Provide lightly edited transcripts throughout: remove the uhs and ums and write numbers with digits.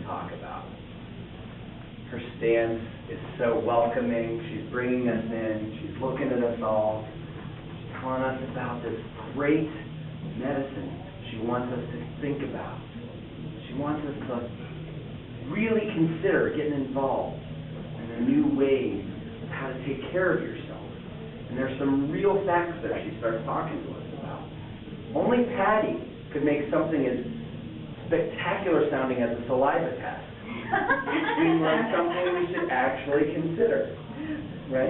to talk about. Her stance is so welcoming. She's bringing us in. She's looking at us all. She's telling us about this great medicine she wants us to think about. She wants us to really consider getting involved in the new ways of how to take care of yourself. And there's some real facts there she starts talking to us about. Only Patty could make something as spectacular sounding as a saliva test. It seemed like something we should actually consider, right?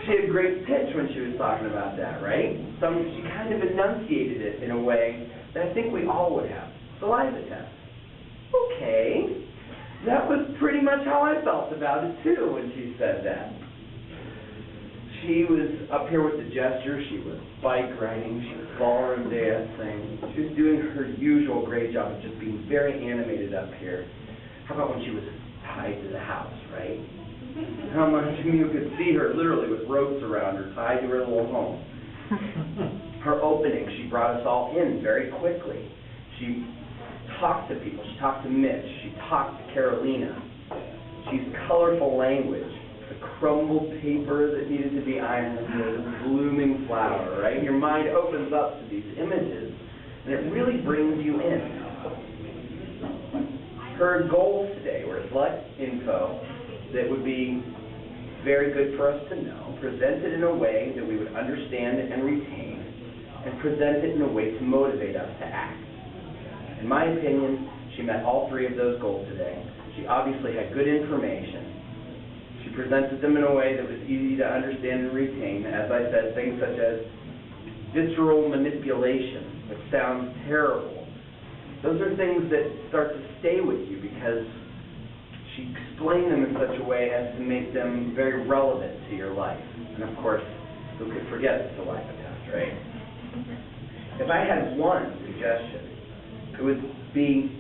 She had a great pitch when she was talking about that, right? She kind of enunciated it in a way that I think we all would have. Saliva test. Okay. That was pretty much how I felt about it, too, when she said that. She was up here with the gestures. She was bike riding. She was ballroom dancing. She was doing her usual great job of just being very animated up here. How about when she was tied to the house, right? How much of you could see her literally with ropes around her, tied to her little home. Her opening, she brought us all in very quickly. She talked to people. She talked to Mitch. She talked to Carolina. She's colorful language. The crumbled paper that needed to be ironed, the blooming flower, right? Your mind opens up to these images, and it really brings you in. Her goals today were select info that would be very good for us to know, presented in a way that we would understand and retain, and present it in a way to motivate us to act. In my opinion, she met all three of those goals today. She obviously had good information. She presented them in a way that was easy to understand and retain. As I said, things such as visceral manipulation, which sounds terrible. Those are things that start to stay with you because she explained them in such a way as to make them very relevant to your life. And of course, who could forget the saliva test, right? If I had one suggestion, it would be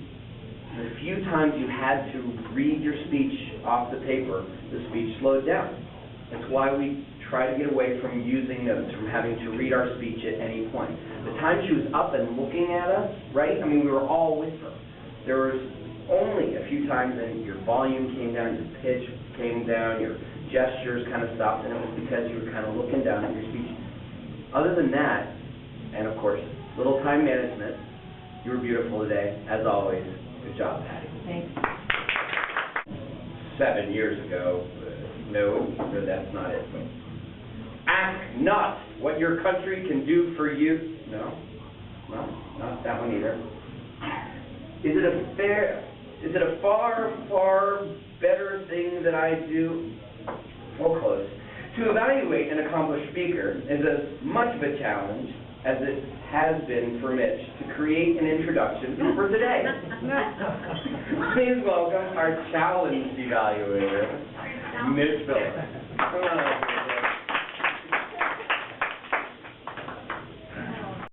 the few times you had to read your speech off the paper, the speech slowed down. That's why we try to get away from using notes, from having to read our speech at any point. The time she was up and looking at us, right? I mean, we were all with her. There was only a few times when your volume came down, your pitch came down, your gestures kind of stopped, and it was because you were kind of looking down at your speech. Other than that, and of course, little time management, you were beautiful today, as always. Good job, Patty. Thanks. 7 years ago, no, that's not it. Ask not what your country can do for you. No, not that one either. Is it a far, far better thing that I do? Well, close. To evaluate an accomplished speaker is as much of a challenge as it has been for Mitch to create an introduction for today. Please welcome our challenge evaluator, Mitch Phillips.